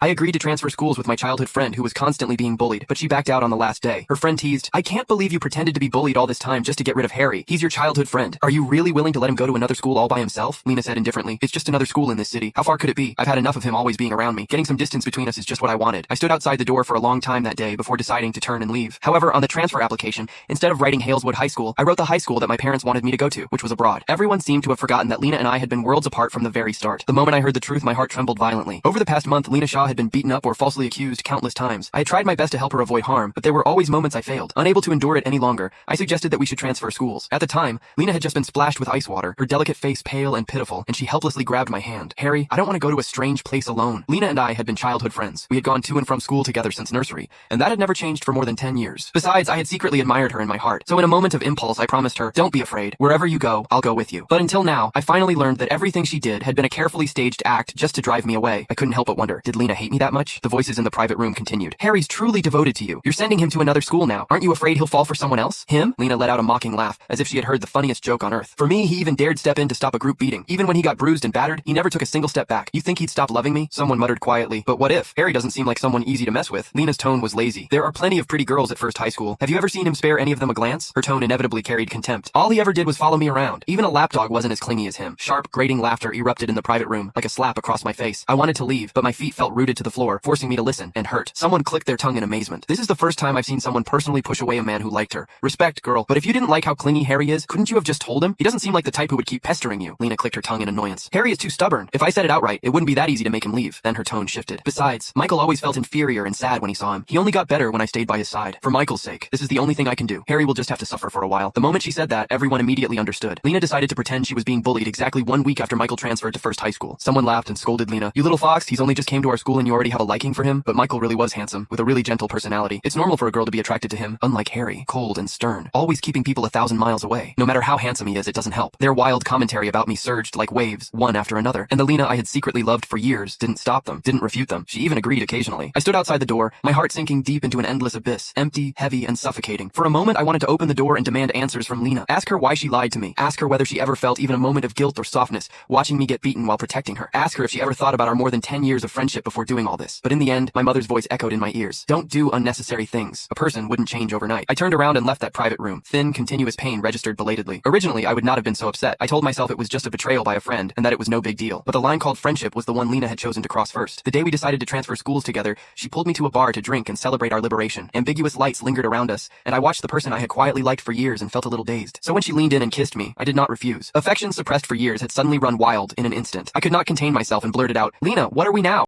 I agreed to transfer schools with my childhood friend who was constantly being bullied, but she backed out on the last day. Her friend teased, "I can't believe you pretended to be bullied all this time just to get rid of Harry. He's your childhood friend. Are you really willing to let him go to another school all by himself?" Lena said indifferently, "It's just another school in this city. How far could it be? I've had enough of him always being around me. Getting some distance between us is just what I wanted." I stood outside the door for a long time that day before deciding to turn and leave. However, on the transfer application, instead of writing Haleswood High School, I wrote the high school that my parents wanted me to go to, which was abroad. Everyone seemed to have forgotten that Lena and I had been worlds apart from the very start. The moment I heard the truth, my heart trembled violently. Over the past month, Lena Shaw had been beaten up or falsely accused countless times. I had tried my best to help her avoid harm, but there were always moments I failed. Unable to endure it any longer, I suggested that we should transfer schools. At the time, Lena had just been splashed with ice water, her delicate face pale and pitiful, and she helplessly grabbed my hand. "Harry, I don't want to go to a strange place alone." Lena and I had been childhood friends. We had gone to and from school together since nursery, and that had never changed for more than 10 years. Besides, I had secretly admired her in my heart, so in a moment of impulse I promised her, "Don't be afraid. Wherever you go, I'll go with you." But until now, I finally learned that everything she did had been a carefully staged act just to drive me away. I couldn't help but wonder, did Lena hate me that much? The voices in the private room continued. "Harry's truly devoted to you. You're sending him to another school now. Aren't you afraid he'll fall for someone else?" "Him?" Lena let out a mocking laugh, as if she had heard the funniest joke on earth. "For me, he even dared step in to stop a group beating. Even when he got bruised and battered, he never took a single step back. You think he'd stop loving me?" Someone muttered quietly, "But what if? Harry doesn't seem like someone easy to mess with." Lena's tone was lazy. "There are plenty of pretty girls at First High School. Have you ever seen him spare any of them a glance?" Her tone inevitably carried contempt. "All he ever did was follow me around. Even a lapdog wasn't as clingy as him." Sharp, grating laughter erupted in the private room, like a slap across my face. I wanted to leave, but my feet felt rooted to the floor, forcing me to listen, and hurt. Someone clicked their tongue in amazement. "This is the first time I've seen someone personally push away a man who liked her. Respect, girl, but if you didn't like how clingy Harry is, couldn't you have just told him? He doesn't seem like the type who would keep pestering you." Lena clicked her tongue in annoyance. "Harry is too stubborn. If I said it outright, it wouldn't be that easy to make him leave." Then her tone shifted. "Besides, Michael always felt inferior and sad when he saw him. He only got better when I stayed by his side. For Michael's sake, this is the only thing I can do. Harry will just have to suffer for a while." The moment she said that, everyone immediately understood. Lena decided to pretend she was being bullied exactly 1 week after Michael transferred to First High School. Someone laughed and scolded Lena. "You little fox, he's only just came to our school and you already have a liking for him?" But Michael really was handsome, with a really gentle personality. It's normal for a girl to be attracted to him, unlike Harry, cold and stern, always keeping people 1,000 miles away. No matter how handsome he is, it doesn't help. Their wild commentary about me surged like waves, one after another, and the Lena I had secretly loved for years didn't stop them, didn't refute them. She even agreed occasionally. I stood outside the door, my heart sinking deep into an endless abyss, empty, heavy, and suffocating. For a moment I wanted to open the door and demand answers from Lena. Ask her why she lied to me. Ask her whether she ever felt even a moment of guilt or softness, watching me get beaten while protecting her. Ask her if she ever thought about our more than 10 years of friendship before doing all this. But in the end, my mother's voice echoed in my ears. "Don't do unnecessary things. A person wouldn't change overnight." I turned around and left that private room. Thin, continuous pain registered belatedly. Originally, I would not have been so upset. I told myself it was just a betrayal by a friend, and that it was no big deal. But the line called friendship was the one Lena had chosen to cross first. The day we decided to transfer schools together, she pulled me to a bar to drink and celebrate our liberation. Ambiguous lights lingered around us, and I watched the person I had quietly liked for years and felt a little dazed. So when she leaned in and kissed me, I did not refuse. Affection suppressed for years had suddenly run wild in an instant. I could not contain myself and blurted out, "Lena, what are we now?"